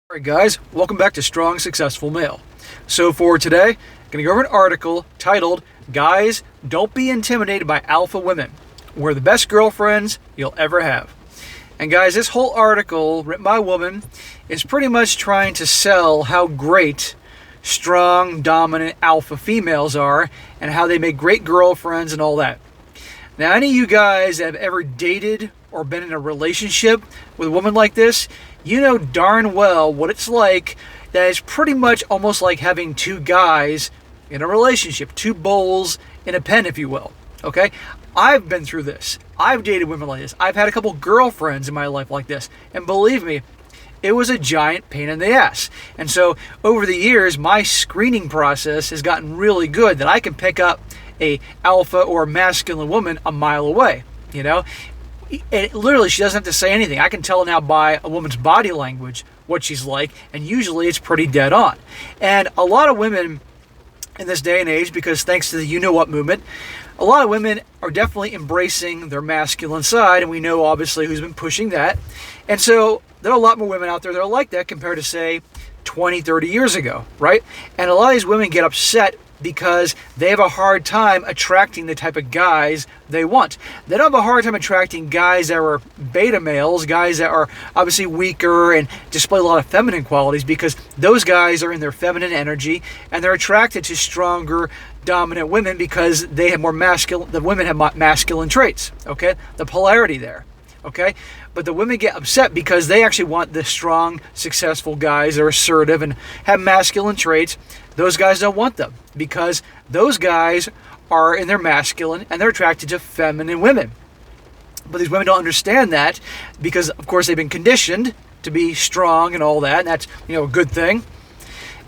Alright guys, welcome back to Strong Successful Male. So for today, I'm going to go over an article titled, Guys, Don't Be Intimidated by Alpha Women. We're the best girlfriends you'll ever have. And guys, this whole article, written by a woman, is pretty much trying to sell how great strong, dominant alpha females are and how they make great girlfriends and all that. Now, any of you guys that have ever dated or been in a relationship with a woman like this, you know darn well what it's like. That is pretty much almost like having two guys in a relationship, two bulls in a pen, if you will. Okay? I've been through this. I've dated women like this. I've had a couple girlfriends in my life like this. And believe me, it was a giant pain in the ass. And so over the years, my screening process has gotten really good that I can pick up a alpha or masculine woman a mile away. You know? And literally, she doesn't have to say anything. I can tell now by a woman's body language what she's like, and usually it's pretty dead on. And a lot of women in this day and age, because thanks to the you-know-what movement, a lot of women are definitely embracing their masculine side, and we know obviously who's been pushing that. And so there are a lot more women out there that are like that compared to, say, 20, 30 years ago, right? And a lot of these women get upset because they have a hard time attracting the type of guys they want. They don't have a hard time attracting guys that are beta males, guys that are obviously weaker and display a lot of feminine qualities, because those guys are in their feminine energy and they're attracted to stronger, dominant women because they have more masculine, the women have masculine traits, okay? The polarity there, okay? But the women get upset because they actually want the strong, successful guys that are assertive and have masculine traits. Those guys don't want them because those guys are in their masculine and they're attracted to feminine women. But these women don't understand that because, of course, they've been conditioned to be strong and all that, and that's, a good thing.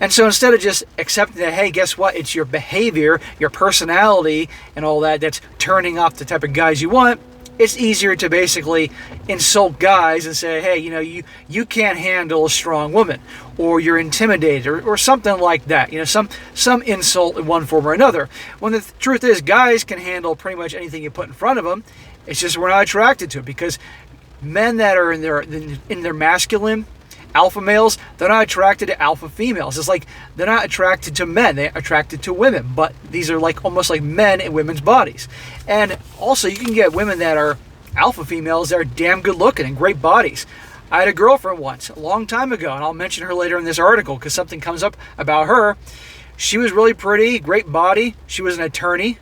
And so instead of just accepting that, hey, guess what? It's your behavior, your personality, and all that that's turning off the type of guys you want, it's easier to basically insult guys and say, hey, you can't handle a strong woman, or you're intimidated, or something like that. Some insult in one form or another. When the truth is, guys can handle pretty much anything you put in front of them. It's just we're not attracted to it because men that are in their masculine, alpha males, they're not attracted to alpha females. It's like they're not attracted to men, they're attracted to women, but these are almost like men in women's bodies. And also you can get women that are alpha females that are damn good looking and great bodies. I had a girlfriend once, a long time ago, and I'll mention her later in this article because something comes up about her. She was really pretty, great body, she was an attorney,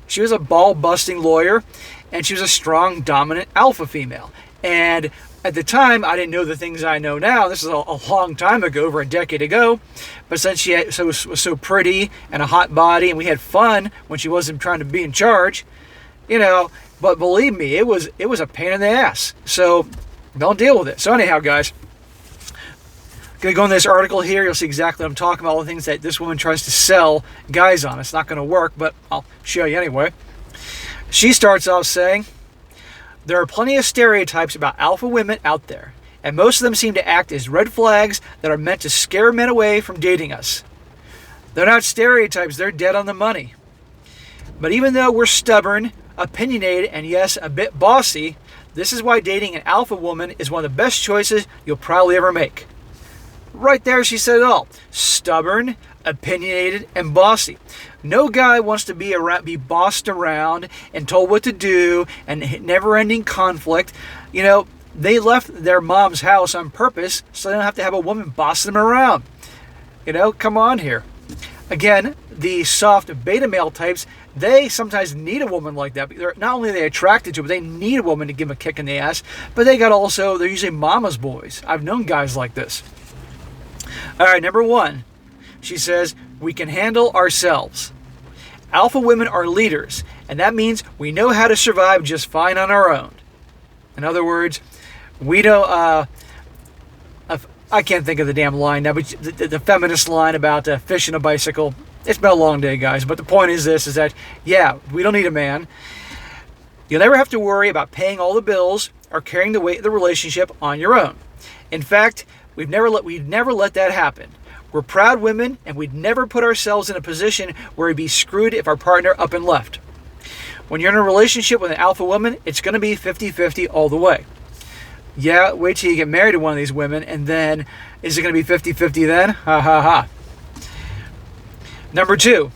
she was a ball-busting lawyer, and she was a strong, dominant alpha female. And at the time, I didn't know the things I know now. This is a long time ago, over a decade ago. But since she was so pretty and a hot body, and we had fun when she wasn't trying to be in charge, But believe me, it was a pain in the ass. So don't deal with it. So anyhow, guys, I'm going to go in this article here. You'll see exactly what I'm talking about, all the things that this woman tries to sell guys on. It's not going to work, but I'll show you anyway. She starts off saying, there are plenty of stereotypes about alpha women out there, and most of them seem to act as red flags that are meant to scare men away from dating us. They're not stereotypes, they're dead on the money. But even though we're stubborn, opinionated, and yes, a bit bossy, this is why dating an alpha woman is one of the best choices you'll probably ever make. Right there, she said it all. Stubborn, opinionated, and bossy. No guy wants to be bossed around and told what to do and never-ending conflict. They left their mom's house on purpose so they don't have to have a woman boss them around. Come on here. Again, the soft beta male types, they sometimes need a woman like that. Not only are they attracted to it, but they need a woman to give them a kick in the ass. But they're usually mama's boys. I've known guys like this. All right, number one, she says, we can handle ourselves. Alpha women are leaders, and that means we know how to survive just fine on our own. In other words, we don't, I can't think of the damn line now, but the feminist line about fish and a bicycle. It's been a long day, guys, but the point is that, yeah, we don't need a man. You'll never have to worry about paying all the bills or carrying the weight of the relationship on your own. In fact, we'd never let that happen. We're proud women, and we'd never put ourselves in a position where we'd be screwed if our partner up and left. When you're in a relationship with an alpha woman, it's going to be 50-50 all the way. Yeah, wait till you get married to one of these women, and then is it going to be 50-50 then? Ha ha ha. Number 2,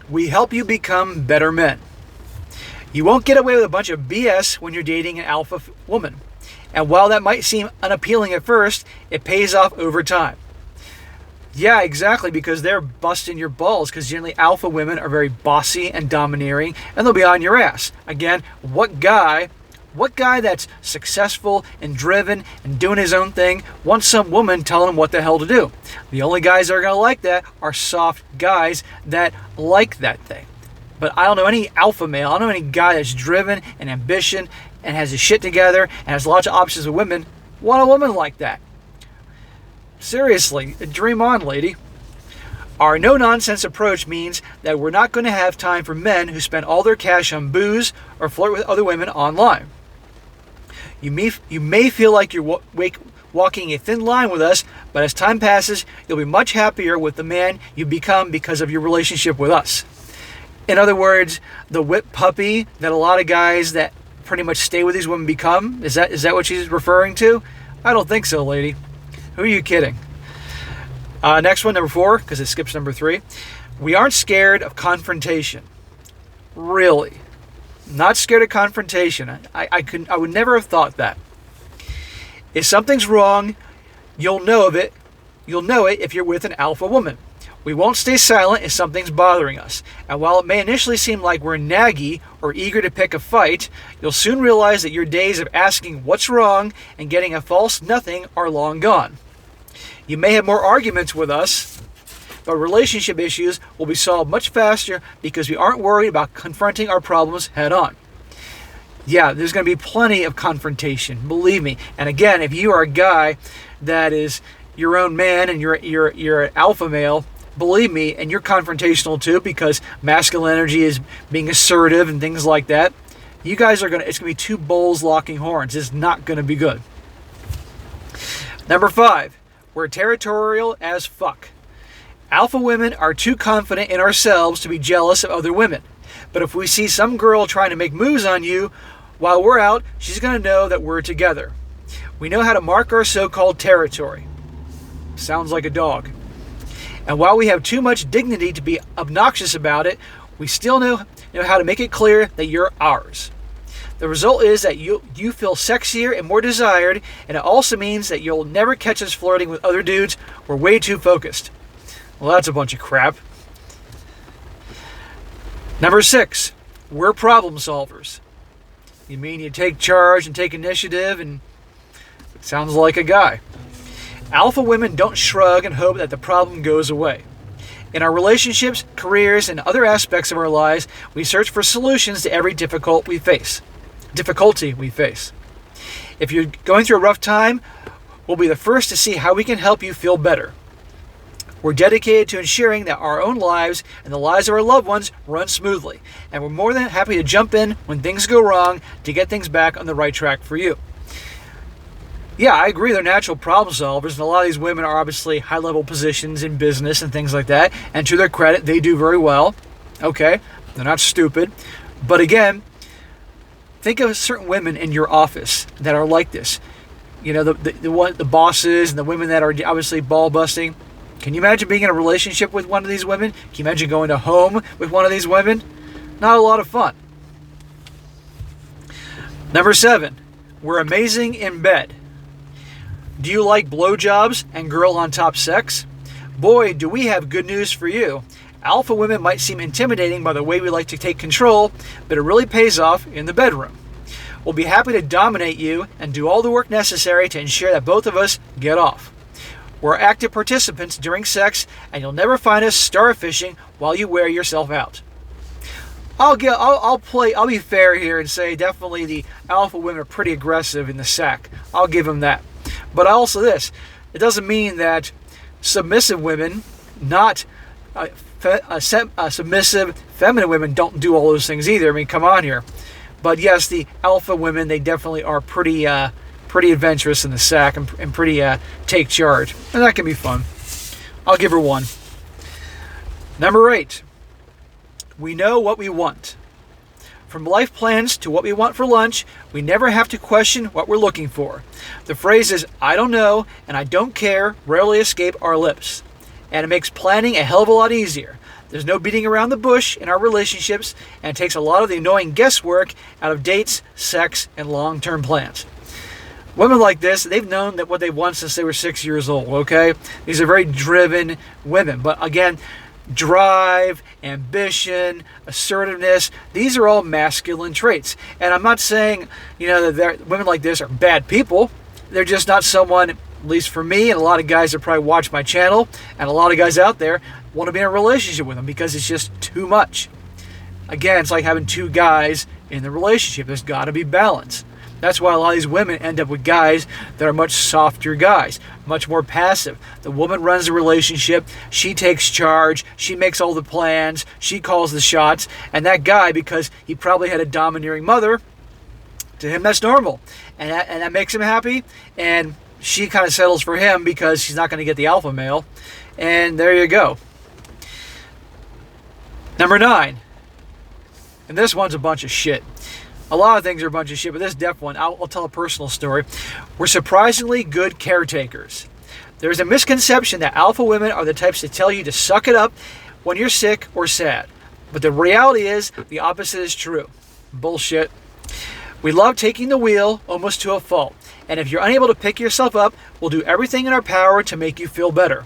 we help you become better men. You won't get away with a bunch of BS when you're dating an alpha woman. And while that might seem unappealing at first, it pays off over time. Yeah, exactly, because they're busting your balls, because generally alpha women are very bossy and domineering, and they'll be on your ass. Again, what guy that's successful and driven and doing his own thing wants some woman telling him what the hell to do? The only guys that are going to like that are soft guys that like that thing. But I don't know any alpha male, I don't know any guy that's driven and ambition and has his shit together and has lots of options with women want a woman like that. Seriously, dream on, lady. Our no-nonsense approach means that we're not going to have time for men who spend all their cash on booze or flirt with other women online. You may feel like you're walking a thin line with us, but as time passes, you'll be much happier with the man you become because of your relationship with us. In other words, the whip puppy that a lot of guys that pretty much stay with these women become, is that what she's referring to? I don't think so, lady. Who are you kidding? Next one, number 4, because it skips number 3. We aren't scared of confrontation. Really. Not scared of confrontation. I would never have thought that. If something's wrong, you'll know it if you're with an alpha woman. We won't stay silent if something's bothering us. And while it may initially seem like we're naggy or eager to pick a fight, you'll soon realize that your days of asking what's wrong and getting a false nothing are long gone. You may have more arguments with us, but relationship issues will be solved much faster because we aren't worried about confronting our problems head on. Yeah, there's going to be plenty of confrontation, believe me. And again, if you are a guy that is your own man and you're an alpha male, believe me, and you're confrontational too, because masculine energy is being assertive and things like that. You guys it's going to be two bulls locking horns. It's not going to be good. Number 5, we're territorial as fuck. Alpha women are too confident in ourselves to be jealous of other women. But if we see some girl trying to make moves on you while we're out, she's going to know that we're together. We know how to mark our so-called territory. Sounds like a dog. And while we have too much dignity to be obnoxious about it, we still know how to make it clear that you're ours. The result is that you feel sexier and more desired, and it also means that you'll never catch us flirting with other dudes. We're way too focused. Well, that's a bunch of crap. Number 6, we're problem solvers. You mean you take charge and take initiative, and it sounds like a guy. Alpha women don't shrug and hope that the problem goes away. In our relationships, careers, and other aspects of our lives, we search for solutions to every difficulty we face. If you're going through a rough time, we'll be the first to see how we can help you feel better. We're dedicated to ensuring that our own lives and the lives of our loved ones run smoothly, and we're more than happy to jump in when things go wrong to get things back on the right track for you. Yeah, I agree, they're natural problem solvers, and a lot of these women are obviously high-level positions in business and things like that, and to their credit, they do very well. Okay, they're not stupid. But again, think of certain women in your office that are like this. You know, the bosses and the women that are obviously ball-busting. Can you imagine being in a relationship with one of these women? Can you imagine going to home with one of these women? Not a lot of fun. Number 7, we're amazing in bed. Do you like blowjobs and girl-on-top sex? Boy, do we have good news for you. Alpha women might seem intimidating by the way we like to take control, but it really pays off in the bedroom. We'll be happy to dominate you and do all the work necessary to ensure that both of us get off. We're active participants during sex, and you'll never find us starfishing while you wear yourself out. I'll be fair here and say definitely the alpha women are pretty aggressive in the sack. I'll give them that. But also it doesn't mean that submissive women, not submissive feminine women, don't do all those things either. I mean, come on here. But yes, the alpha women, they definitely are pretty adventurous in the sack and pretty take charge. And that can be fun. I'll give her 1. Number 8, we know what we want. From life plans to what we want for lunch, we never have to question what we're looking for. The phrases, I don't know and I don't care, rarely escape our lips. And it makes planning a hell of a lot easier. There's no beating around the bush in our relationships, and it takes a lot of the annoying guesswork out of dates, sex, and long-term plans. Women like this, they've known that what they want since they were 6 years old, okay? These are very driven women. But again, drive, ambition, assertiveness, these are all masculine traits. And I'm not saying, that women like this are bad people. They're just not someone, at least for me, and a lot of guys that probably watch my channel, and a lot of guys out there want to be in a relationship with them because it's just too much. Again, it's like having two guys in the relationship. There's got to be balance. That's why a lot of these women end up with guys that are much softer guys, much more passive. The woman runs the relationship, she takes charge, she makes all the plans, she calls the shots, and that guy, because he probably had a domineering mother, to him that's normal. And that makes him happy, and she kind of settles for him because she's not going to get the alpha male. And there you go. Number 9. And this one's a bunch of shit. A lot of things are a bunch of shit, but this deaf one, I'll tell a personal story. We're surprisingly good caretakers. There's a misconception that alpha women are the types to tell you to suck it up when you're sick or sad. But the reality is, the opposite is true. Bullshit. We love taking the wheel almost to a fault. And if you're unable to pick yourself up, we'll do everything in our power to make you feel better.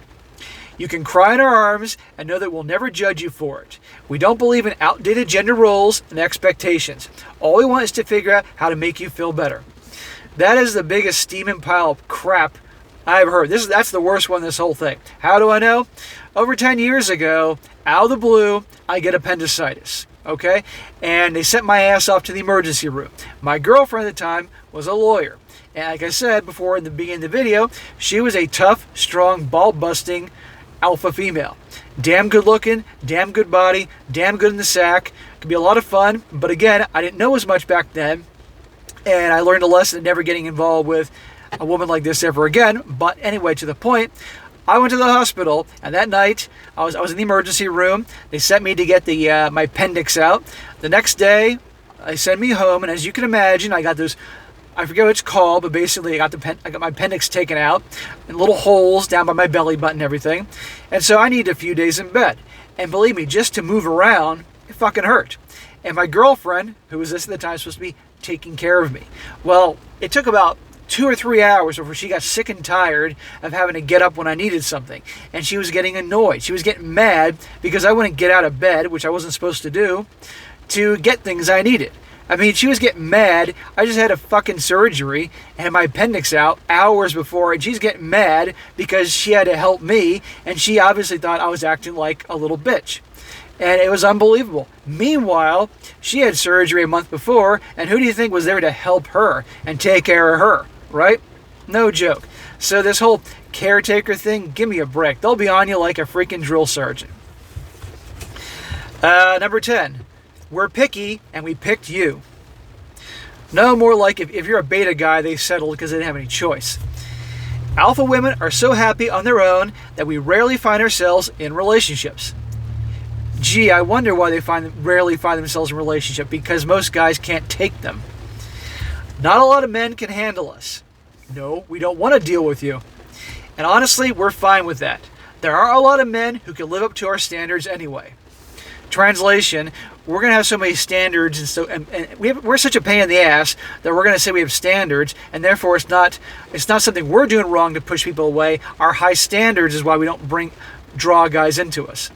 You can cry in our arms and know that we'll never judge you for it. We don't believe in outdated gender roles and expectations. All we want is to figure out how to make you feel better. That is the biggest steaming pile of crap I've heard. That's the worst one in this whole thing. How do I know? Over 10 years ago, out of the blue, I get appendicitis. Okay? And they sent my ass off to the emergency room. My girlfriend at the time was a lawyer. And like I said before in the beginning of the video, she was a tough, strong, ball-busting alpha female. Damn good looking, damn good body, damn good in the sack. Could be a lot of fun, but again, I didn't know as much back then, and I learned a lesson of never getting involved with a woman like this ever again. But anyway, to the point, I went to the hospital, and that night, I was in the emergency room. They sent me to get my appendix out. The next day, they sent me home, and as you can imagine, I got those, I forget what it's called, but basically I got my appendix taken out and little holes down by my belly button and everything. And so I needed a few days in bed. And believe me, just to move around, it fucking hurt. And my girlfriend, who was this at the time, supposed to be taking care of me. Well, it took about 2 or 3 hours before she got sick and tired of having to get up when I needed something. And she was getting annoyed. She was getting mad because I wouldn't get out of bed, which I wasn't supposed to do, to get things I needed. I mean, she was getting mad. I just had a fucking surgery and had my appendix out hours before, and she's getting mad because she had to help me, and she obviously thought I was acting like a little bitch. And it was unbelievable. Meanwhile, she had surgery a month before, and who do you think was there to help her and take care of her, right? No joke. So this whole caretaker thing, give me a break. They'll be on you like a freaking drill sergeant. Number 10. We're picky, and we picked you. No, more like if you're a beta guy, they settled because they didn't have any choice. Alpha women are so happy on their own that we rarely find ourselves in relationships. Gee, I wonder why they rarely find themselves in a relationship, because most guys can't take them. Not a lot of men can handle us. No, we don't want to deal with you. And honestly, we're fine with that. There are a lot of men who can live up to our standards anyway. Translation, we're going to have so many standards, and we're such a pain in the ass that we're going to say we have standards, and therefore it's not something we're doing wrong to push people away. Our high standards is why we don't draw guys into us.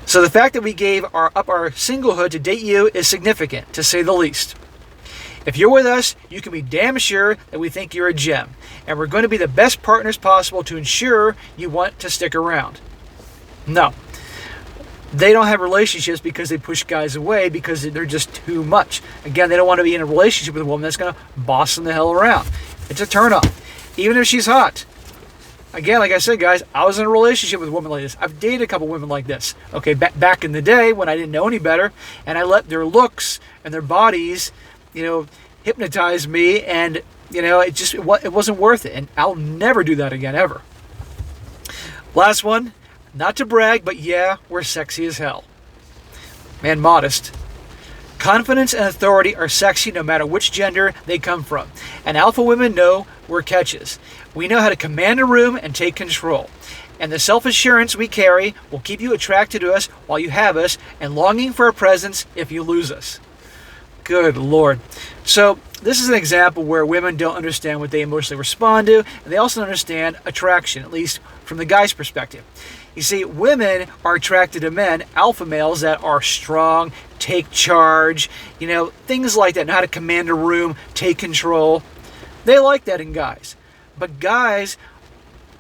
So the fact that we gave up our singlehood to date you is significant, to say the least. If you're with us, you can be damn sure that we think you're a gem, and we're going to be the best partners possible to ensure you want to stick around. No. They don't have relationships because they push guys away because they're just too much. Again, they don't want to be in a relationship with a woman that's going to boss them the hell around. It's a turn off, even if she's hot. Again, like I said, guys, I was in a relationship with a woman like this. I've dated a couple women like this. Okay, back in the day when I didn't know any better, and I let their looks and their bodies, hypnotize me, and it wasn't worth it. And I'll never do that again, ever. Last one. Not to brag, but yeah, we're sexy as hell. Man, modest. Confidence and authority are sexy no matter which gender they come from. And alpha women know we're catches. We know how to command a room and take control. And the self-assurance we carry will keep you attracted to us while you have us and longing for our presence if you lose us. Good Lord. So this is an example where women don't understand what they emotionally respond to, and they also don't understand attraction, at least from the guy's perspective. You see, women are attracted to men, alpha males that are strong, take charge, things like that, know how to command a room, take control. They like that in guys. But guys,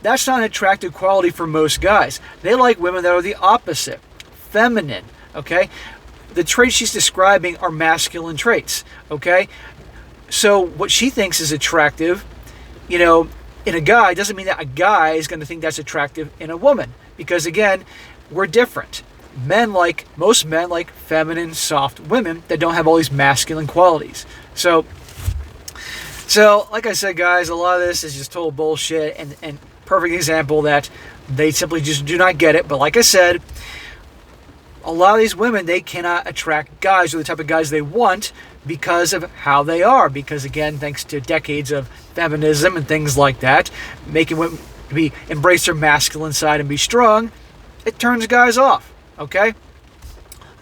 that's not an attractive quality for most guys. They like women that are the opposite, feminine, okay? The traits she's describing are masculine traits, okay? So what she thinks is attractive, in a guy doesn't mean that a guy is going to think that's attractive in a woman. Because again, we're different. Most men like feminine, soft women that don't have all these masculine qualities. So like I said, guys, a lot of this is just total bullshit and perfect example that they simply just do not get it. But like I said, a lot of these women, they cannot attract guys or the type of guys they want because of how they are. Because again, thanks to decades of feminism and things like that, making women embrace their masculine side and be strong, it turns guys off, okay?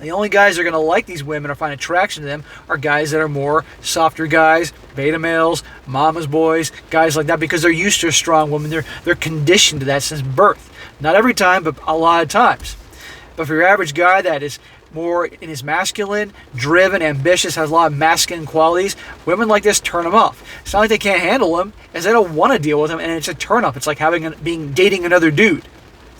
The only guys that are going to like these women or find attraction to them are guys that are more softer guys, beta males, mama's boys, guys like that, because they're used to a strong woman. They're conditioned to that since birth. Not every time, but a lot of times. But for your average guy that is more in his masculine, driven, ambitious, has a lot of masculine qualities, women like this turn them off. It's not like they can't handle them, as they don't want to deal with them, and it's a turn off. It's like dating another dude.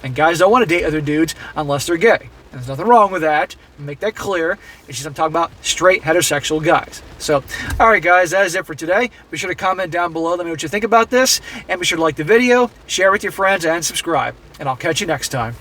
And guys don't want to date other dudes unless they're gay. And there's nothing wrong with that. Make that clear. It's just I'm talking about straight heterosexual guys. So, alright guys, that is it for today. Be sure to comment down below. Let me know what you think about this. And be sure to like the video, share with your friends, and subscribe. And I'll catch you next time.